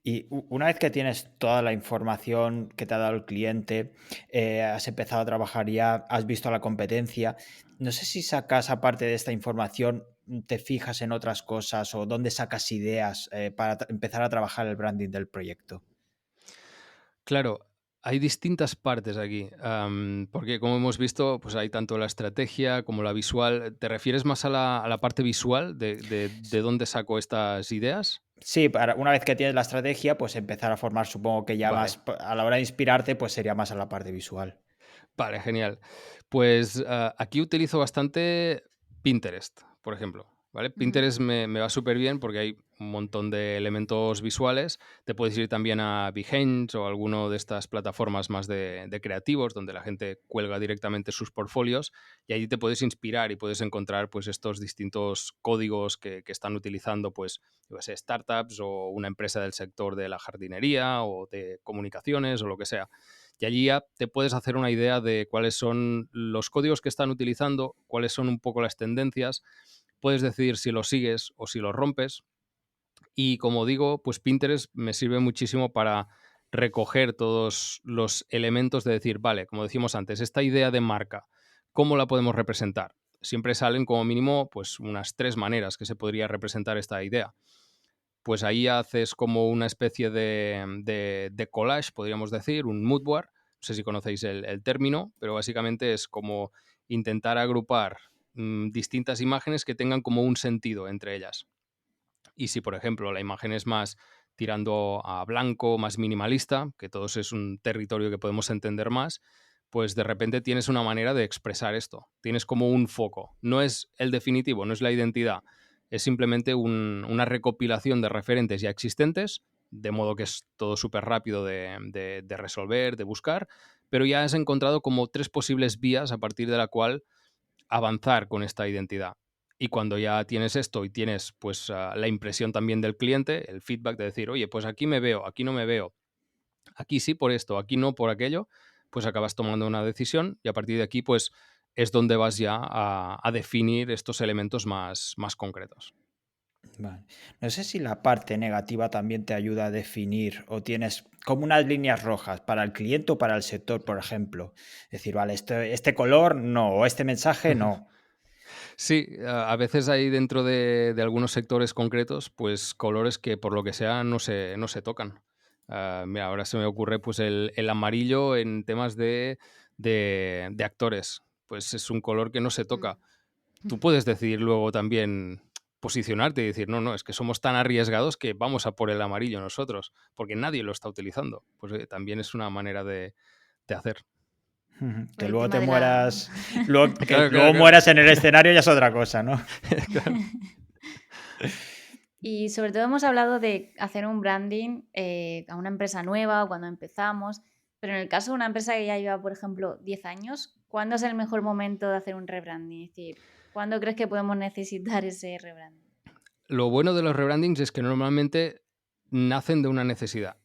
Y una vez que tienes toda la información que te ha dado el cliente, has empezado a trabajar ya, has visto la competencia, no sé si sacas, aparte de esta información, te fijas en otras cosas o dónde sacas ideas para empezar a trabajar el branding del proyecto. Claro, hay distintas partes aquí, porque como hemos visto, pues hay tanto la estrategia como la visual. ¿Te refieres más a la parte visual de dónde saco estas ideas? Sí, una vez que tienes la estrategia, pues empezar a formar, supongo que ya más, Vale. a la hora de inspirarte, pues sería más a la parte visual. Vale, genial. Pues aquí utilizo bastante Pinterest, por ejemplo. ¿Vale? Ujú, Pinterest me va súper bien porque hay un montón de elementos visuales. Te puedes ir también a Behance o alguno de estas plataformas más de creativos, donde la gente cuelga directamente sus portfolios, y allí te puedes inspirar y puedes encontrar pues estos distintos códigos que están utilizando pues, yo qué sé, startups o una empresa del sector de la jardinería o de comunicaciones o lo que sea. Y allí ya te puedes hacer una idea de cuáles son los códigos que están utilizando, cuáles son un poco las tendencias. Puedes decidir si los sigues o si los rompes. Y como digo, pues Pinterest me sirve muchísimo para recoger todos los elementos de decir, vale, como decimos antes, esta idea de marca, ¿cómo la podemos representar? Siempre salen como mínimo pues unas 3 maneras que se podría representar esta idea. Pues ahí haces como una especie de collage, podríamos decir, un mood board. No sé si conocéis el término, pero básicamente es como intentar agrupar distintas imágenes que tengan como un sentido entre ellas. Y si, por ejemplo, la imagen es más tirando a blanco, más minimalista, que todos es un territorio que podemos entender más, pues de repente tienes una manera de expresar esto. Tienes como un foco. No es el definitivo, no es la identidad. Es simplemente una recopilación de referentes ya existentes, de modo que es todo súper rápido de resolver, de buscar, pero ya has encontrado como 3 posibles vías a partir de la cual avanzar con esta identidad. Y cuando ya tienes esto y tienes pues la impresión también del cliente, el feedback de decir, oye, pues aquí me veo, aquí no me veo, aquí sí por esto, aquí no por aquello, pues acabas tomando una decisión y a partir de aquí pues es donde vas ya a definir estos elementos más concretos. Vale. No sé si la parte negativa también te ayuda a definir o tienes como unas líneas rojas para el cliente o para el sector, por ejemplo. Decir, vale, este color no, o este mensaje no. Sí, a veces hay dentro de algunos sectores concretos, pues colores que por lo que sea no se tocan. Mira, ahora se me ocurre pues el amarillo en temas de actores. Pues es un color que no se Mm. toca. Tú puedes decidir luego también posicionarte y decir, no, no, es que somos tan arriesgados que vamos a por el amarillo nosotros, porque nadie lo está utilizando. Pues también es una manera de hacer. Ujú. Por Que el luego tema te de la... mueras, que Claro, claro, luego claro. mueras en el escenario ya es otra cosa, ¿no? Claro. Y sobre todo hemos hablado de hacer un branding a una empresa nueva o cuando empezamos, pero en el caso de una empresa que ya lleva, por ejemplo, 10 años, ¿cuándo es el mejor momento de hacer un rebranding? Es decir, ¿cuándo crees que podemos necesitar ese rebranding? Lo bueno de los rebrandings es que normalmente nacen de una necesidad.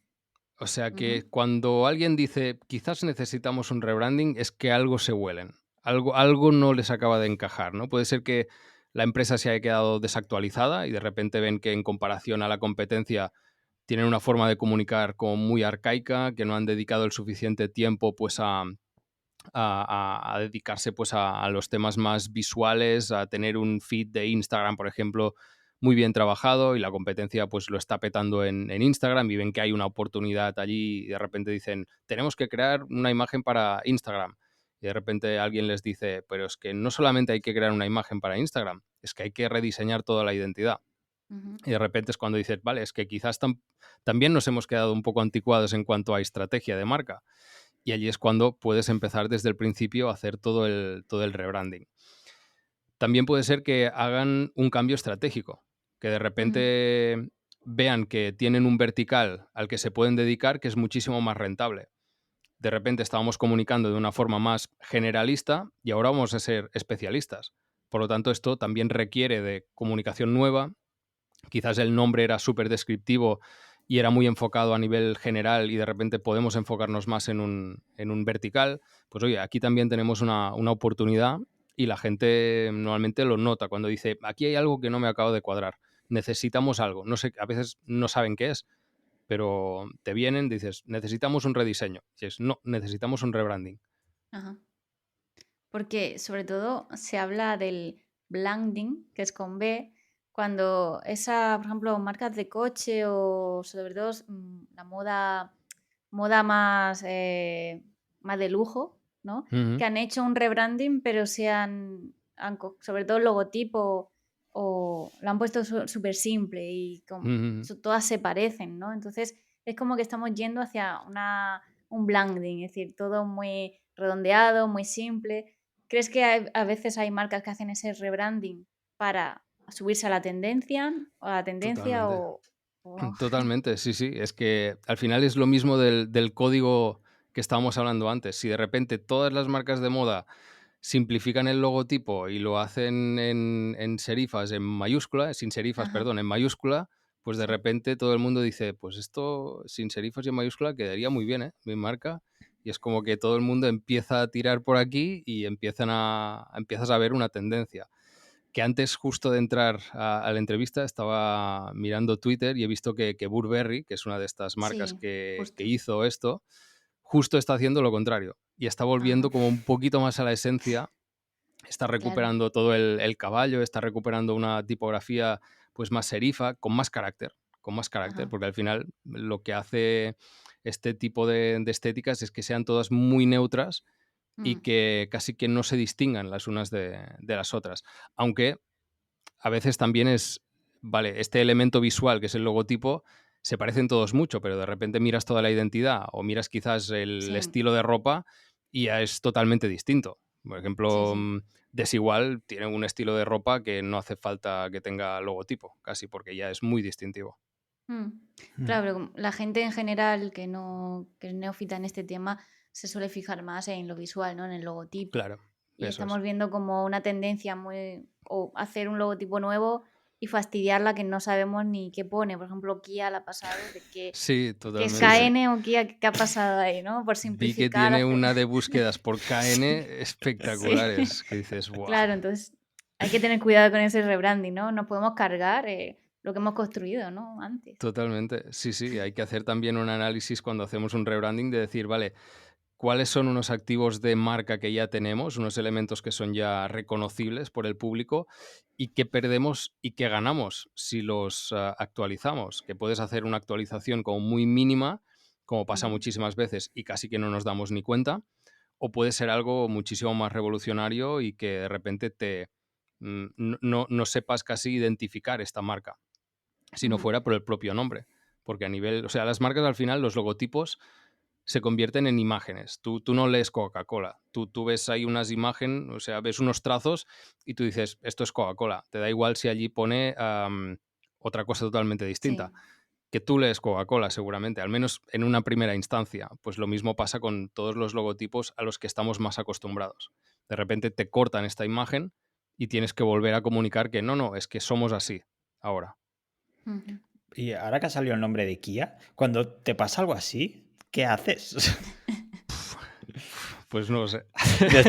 O sea Ujú. que cuando alguien dice quizás necesitamos un rebranding, es que algo se huelen, algo no les acaba de encajar, ¿no? Puede ser que la empresa se haya quedado desactualizada y de repente ven que en comparación a la competencia tienen una forma de comunicar como muy arcaica, que no han dedicado el suficiente tiempo pues a dedicarse pues a los temas más visuales, a tener un feed de Instagram, por ejemplo, muy bien trabajado y la competencia pues lo está petando en Instagram y ven que hay una oportunidad allí y de repente dicen, tenemos que crear una imagen para Instagram. Y de repente alguien les dice, pero es que no solamente hay que crear una imagen para Instagram, es que hay que rediseñar toda la identidad. Ujú. Y de repente es cuando dices, vale, es que quizás también nos hemos quedado un poco anticuados en cuanto a estrategia de marca. Y allí es cuando puedes empezar desde el principio a hacer todo el rebranding. También puede ser que hagan un cambio estratégico, que de Ujú. repente vean que tienen un vertical al que se pueden dedicar que es muchísimo más rentable. De repente estábamos comunicando de una forma más generalista y ahora vamos a ser especialistas. Por lo tanto, esto también requiere de comunicación nueva. Quizás el nombre era súper descriptivo y era muy enfocado a nivel general y de repente podemos enfocarnos más en un vertical, pues oye, aquí también tenemos una oportunidad y la gente normalmente lo nota cuando dice, aquí hay algo que no me acaba de cuadrar, necesitamos algo, no sé, a veces no saben qué es, pero te vienen, dices, necesitamos un rediseño, y es, no, necesitamos un rebranding. Ajá. Porque sobre todo se habla del branding, que es con B, cuando esa, por ejemplo, marcas de coche o sobre todo la moda más, más de lujo, ¿no? Ujú, Que han hecho un rebranding, pero sobre todo el logotipo, o lo han puesto súper simple y ujú. todas se parecen, ¿no? Entonces es como que estamos yendo hacia un branding, es decir, todo muy redondeado, muy simple. ¿Crees que a veces hay marcas que hacen ese rebranding para subirse a la tendencia, Totalmente. o- Totalmente, sí, sí. Es que al final es lo mismo del código que estábamos hablando antes. Si de repente todas las marcas de moda simplifican el logotipo y lo hacen en serifas en mayúscula, sin serifas, Ajá, perdón, en mayúscula, pues de sí, repente todo el mundo dice, pues esto sin serifas y en mayúscula quedaría muy bien, ¿eh? Mi marca. Y es como que todo el mundo empieza a tirar por aquí y empiezas a ver una tendencia. Que antes, justo de entrar a la entrevista, estaba mirando Twitter y he visto que Burberry, que es una de estas marcas sí, que justo. hizo esto, justo está haciendo lo contrario y está Ajá, volviendo como un poquito más a la esencia, está claro. recuperando todo el caballo, está recuperando una tipografía pues más serifa, con más carácter, Ajá. porque al final lo que hace este tipo de estéticas es que sean todas muy neutras y Mm, que casi que no se distingan las unas de las otras. Aunque a veces también es, vale, este elemento visual que es el logotipo, se parecen todos mucho, pero de repente miras toda la identidad o miras quizás el sí, estilo de ropa y ya es totalmente distinto. Por sí, ejemplo, sí. Desigual tiene un estilo de ropa que no hace falta que tenga logotipo, casi, porque ya es muy distintivo. Mm. Mm. Claro, pero como la gente en general que es neófita en este tema se suele fijar más en lo visual, ¿no? En el logotipo. Claro, Y eso es. estamos viendo como una tendencia muy... o hacer un logotipo nuevo y fastidiarla que no sabemos ni qué pone. Por ejemplo, Kia la ha pasado de Sí, que es totalmente. KN o Kia, ¿qué ha pasado ahí, no? Por Vi que simplificar, tiene hacer... una de búsquedas por Sí, KN sí. espectaculares, que dices, ¡buah! Claro, entonces hay que tener cuidado con ese rebranding, ¿no? Nos podemos cargar lo que hemos construido, ¿no? Antes. Totalmente. Sí, sí, hay que hacer también un análisis cuando hacemos un rebranding de decir, vale, ¿cuáles son unos activos de marca que ya tenemos, unos elementos que son ya reconocibles por el público y qué perdemos y qué ganamos si los actualizamos? Que puedes hacer una actualización como muy mínima, como pasa Ujú, muchísimas veces y casi que no nos damos ni cuenta, o puede ser algo muchísimo más revolucionario y que de repente no sepas casi identificar esta marca si no ujú. fuera por el propio nombre. Porque a nivel, o sea, las marcas al final, los logotipos se convierten en imágenes. Tú no lees Coca-Cola. Tú ves ahí unas imágenes, o sea, ves unos trazos y tú dices, esto es Coca-Cola. Te da igual si allí pone otra cosa totalmente distinta. Sí. Que tú lees Coca-Cola seguramente, al menos en una primera instancia. Pues lo mismo pasa con todos los logotipos a los que estamos más acostumbrados. De repente te cortan esta imagen y tienes que volver a comunicar que no, es que somos así ahora. Ujú. Y ahora que ha salido el nombre de Kia, cuando te pasa algo así, ¿qué haces? Pues no lo sé.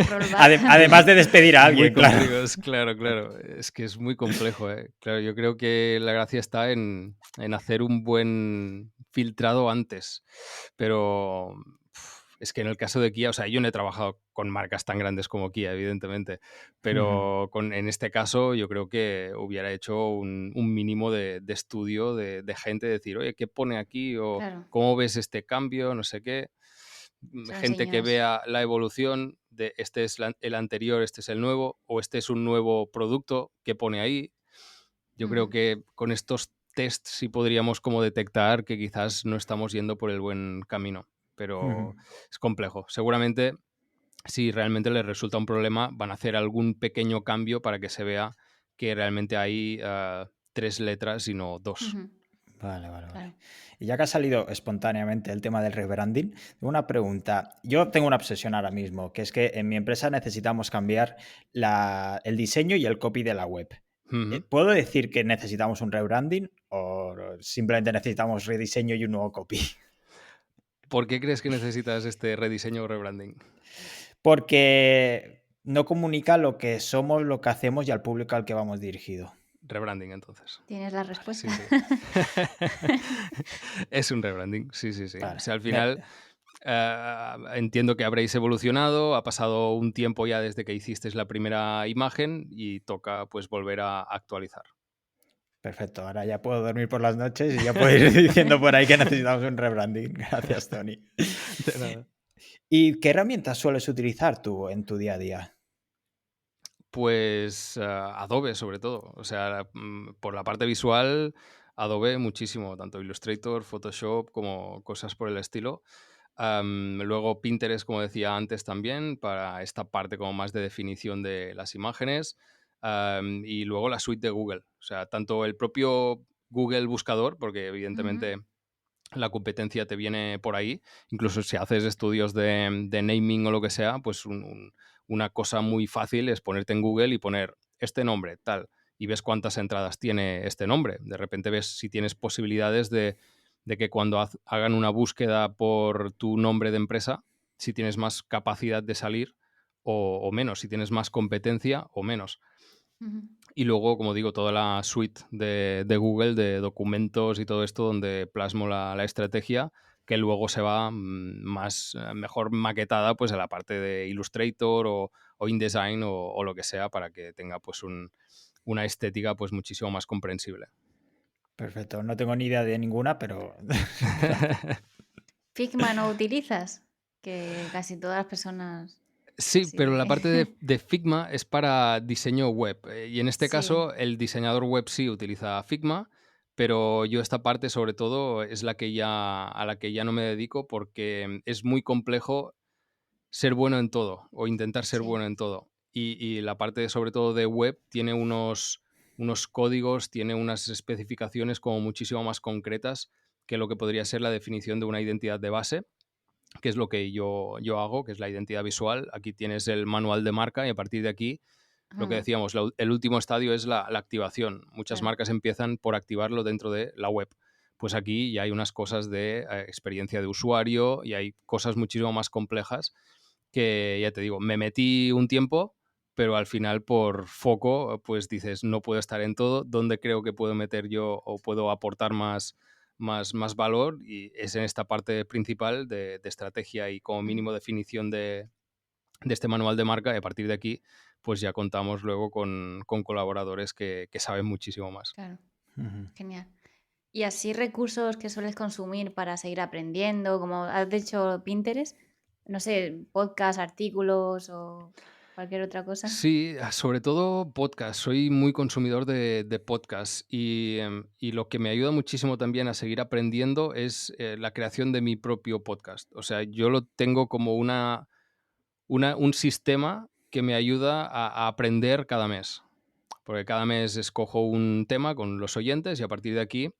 Rollback. Además de despedir a Muy alguien, claro. complicado, claro, claro. Es que es muy complejo, ¿eh? Claro, yo creo que la gracia está en hacer un buen filtrado antes. Pero es que en el caso de Kia, o sea, yo no he trabajado con marcas tan grandes como Kia, evidentemente, Ujú. pero en este caso yo creo que hubiera hecho un mínimo de estudio de gente, decir, oye, ¿qué pone aquí? O Claro, ¿cómo ves este cambio? No sé qué. son Gente que señas. vea la evolución de este es el anterior, este es el nuevo, o este es un nuevo producto que pone ahí. Yo creo Ujú, que con estos tests sí podríamos como detectar que quizás no estamos yendo por el buen camino, Ujú. pero es complejo. Seguramente, si realmente les resulta un problema, van a hacer algún pequeño cambio para que se vea que realmente hay 3 letras y no 2. ujú, Vale, vale, vale. claro. Y ya que ha salido espontáneamente el tema del rebranding, tengo una pregunta. Yo tengo una obsesión ahora mismo, que es que en mi empresa necesitamos cambiar el diseño y el copy de la web. Ujú. ¿Puedo decir que necesitamos un rebranding o simplemente necesitamos rediseño y un nuevo copy? ¿Por qué crees que necesitas este rediseño o rebranding? Porque no comunica lo que somos, lo que hacemos y al público al que vamos dirigido. Rebranding, entonces. ¿Tienes la Vale, respuesta? sí, sí. Es un rebranding, sí, sí, sí. O Vale. sea, al final entiendo que habréis evolucionado, ha pasado un tiempo ya desde que hicisteis la primera imagen y toca pues volver a actualizar. Perfecto, ahora ya puedo dormir por las noches y ya puedo ir diciendo por ahí que necesitamos un rebranding. Gracias, Tony. De nada. ¿Y qué herramientas sueles utilizar tú en tu día a día? Pues Adobe sobre todo. O sea, por la parte visual, Adobe muchísimo, tanto Illustrator, Photoshop como cosas por el estilo. Luego Pinterest, como decía antes también, para esta parte como más de definición de las imágenes. y luego la suite de Google. O sea, tanto el propio Google Buscador, porque evidentemente la competencia te viene por ahí, incluso si haces estudios de naming o lo que sea, pues una cosa muy fácil es ponerte en Google y poner este nombre, tal, y ves cuántas entradas tiene este nombre. De repente ves si tienes posibilidades de que cuando hagan una búsqueda por tu nombre de empresa, si tienes más capacidad de salir o menos, si tienes más competencia o menos. Ujú. Y luego, como digo, toda la suite de Google, de documentos y todo esto, donde plasmo la estrategia, que luego se va mejor maquetada pues, a la parte de Illustrator o InDesign o lo que sea, para que tenga pues, una estética pues, muchísimo más comprensible. Perfecto. No tengo ni idea de ninguna, pero Figma no utilizas, que casi todas las personas Sí, así pero la de... parte de Figma es para diseño web. Y en este Sí, caso, el diseñador web sí utiliza Figma, pero yo esta parte, sobre todo, es a la que ya no me dedico porque es muy complejo ser bueno en todo o intentar ser sí. bueno en todo. Y la parte, sobre todo, de web tiene unos códigos, tiene unas especificaciones como muchísimo más concretas que lo que podría ser la definición de una identidad de base, que es lo que yo hago, que es la identidad visual. Aquí tienes el manual de marca y a partir de aquí, lo que Ah, decíamos, el último estadio es la activación. Muchas claro. marcas empiezan por activarlo dentro de la web. Pues aquí ya hay unas cosas de experiencia de usuario y hay cosas muchísimo más complejas que, ya te digo, me metí un tiempo, pero al final por foco, pues dices, no puedo estar en todo, ¿dónde creo que puedo meter yo o puedo aportar más valor? Y es en esta parte principal de estrategia y como Ujú, mínimo definición de este manual de marca, y a partir de aquí, pues ya contamos luego con colaboradores que saben muchísimo más. claro, Ujú. genial. ¿Y así recursos que sueles consumir para seguir aprendiendo, como has dicho Pinterest? No sé, podcast, artículos o cualquier otra cosa. Sí, sobre todo podcast. Soy muy consumidor de podcast y lo que me ayuda muchísimo también a seguir aprendiendo es la creación de mi propio podcast. O sea, yo lo tengo como un sistema que me ayuda a aprender cada mes. Porque cada mes escojo un tema con los oyentes y a partir de aquí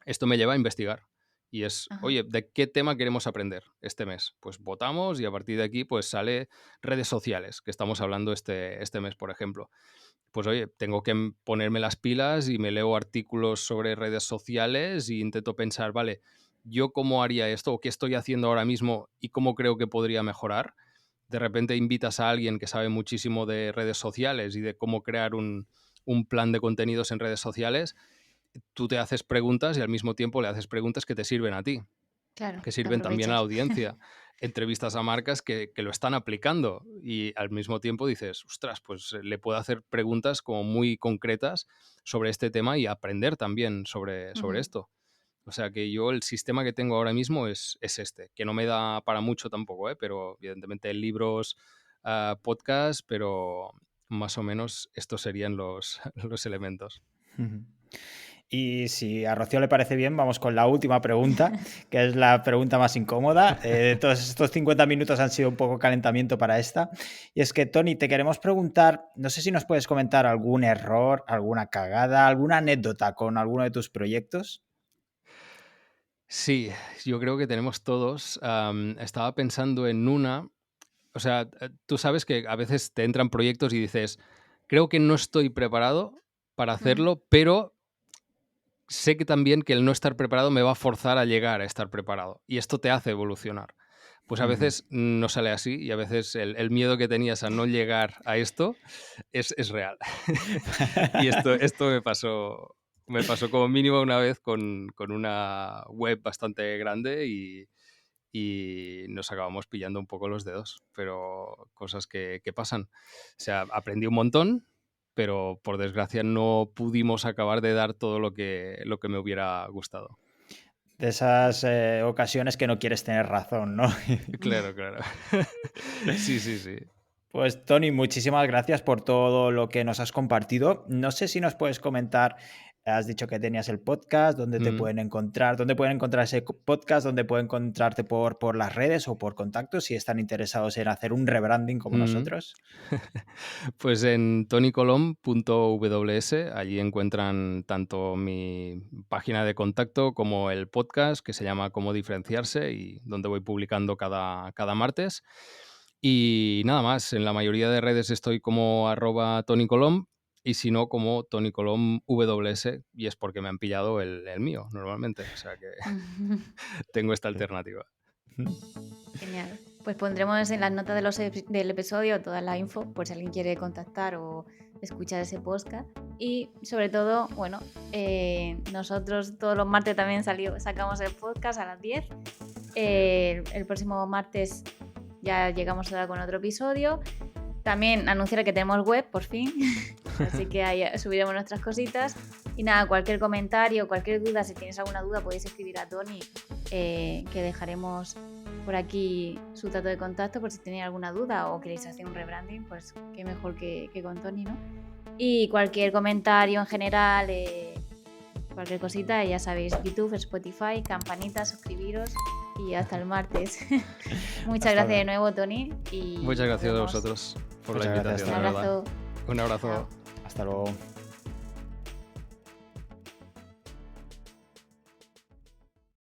esto me lleva a investigar. Y es, Ajá. oye, ¿de qué tema queremos aprender este mes? Pues votamos y a partir de aquí pues sale redes sociales, que estamos hablando este mes, por ejemplo. Pues oye, tengo que ponerme las pilas y me leo artículos sobre redes sociales e intento pensar, vale, ¿yo cómo haría esto o qué estoy haciendo ahora mismo y cómo creo que podría mejorar? De repente invitas a alguien que sabe muchísimo de redes sociales y de cómo crear un plan de contenidos en redes sociales. Tú te haces preguntas y al mismo tiempo le haces preguntas que te sirven a ti, Claro, que sirven también a la aprovechas. audiencia. Entrevistas a marcas que lo están aplicando y al mismo tiempo dices, ostras, pues le puedo hacer preguntas como muy concretas sobre este tema y aprender también sobre Ujú. esto. O sea que yo el sistema que tengo ahora mismo es este, que no me da para mucho tampoco, pero evidentemente libros, podcast, pero más o menos estos serían los elementos. Ujú. Y si a Rocío le parece bien, vamos con la última pregunta, que es la pregunta más incómoda. Todos estos 50 minutos han sido un poco calentamiento para esta. Y es que, Tony, te queremos preguntar, no sé si nos puedes comentar algún error, alguna cagada, alguna anécdota con alguno de tus proyectos. Sí, yo creo que tenemos todos. Estaba pensando en una, o sea, tú sabes que a veces te entran proyectos y dices, creo que no estoy preparado para Ujú. hacerlo, pero sé que también que el no estar preparado me va a forzar a llegar a estar preparado y esto te hace evolucionar. Pues a Ujú. veces no sale así y a veces el miedo que tenías a no llegar a esto es real. Y esto me pasó como mínimo una vez con una web bastante grande y nos acabamos pillando un poco los dedos, pero cosas que pasan. O sea, aprendí un montón, pero por desgracia no pudimos acabar de dar todo lo que me hubiera gustado. De esas ocasiones que no quieres tener razón, ¿no? Claro, claro. Sí, sí, sí. Pues Tony, muchísimas gracias por todo lo que nos has compartido. No sé si nos puedes comentar Has dicho que tenías el podcast, ¿dónde te pueden encontrar? ¿Dónde pueden encontrar ese podcast? ¿Dónde pueden encontrarte por las redes o por contactos si están interesados en hacer un rebranding como nosotros? Pues en tonycolom.ws, allí encuentran tanto mi página de contacto como el podcast que se llama Cómo diferenciarse y donde voy publicando cada martes. Y nada más, en la mayoría de redes estoy como @tonycolom y si no como tonycolomws, y es porque me han pillado el mío normalmente, o sea que tengo esta alternativa. Genial. Pues pondremos en las notas del episodio toda la info por si alguien quiere contactar o escuchar ese podcast. Y sobre todo, bueno, nosotros todos los martes también sacamos el podcast a las 10. El próximo martes ya llegamos ahora con otro episodio. También anunciar que tenemos web, por fin. Así que ahí subiremos nuestras cositas. Y nada, cualquier comentario, cualquier duda, si tienes alguna duda podéis escribir a Tony, que dejaremos por aquí su dato de contacto por si tenéis alguna duda o queréis hacer un rebranding, pues qué mejor que con Tony, ¿no? Y cualquier comentario en general, cualquier cosita, ya sabéis, YouTube, Spotify, campanita, suscribiros y hasta el martes. Muchas gracias de nuevo, Tony. Y muchas gracias a vosotros por la invitación. Un abrazo. Un abrazo. Chao. Hasta luego.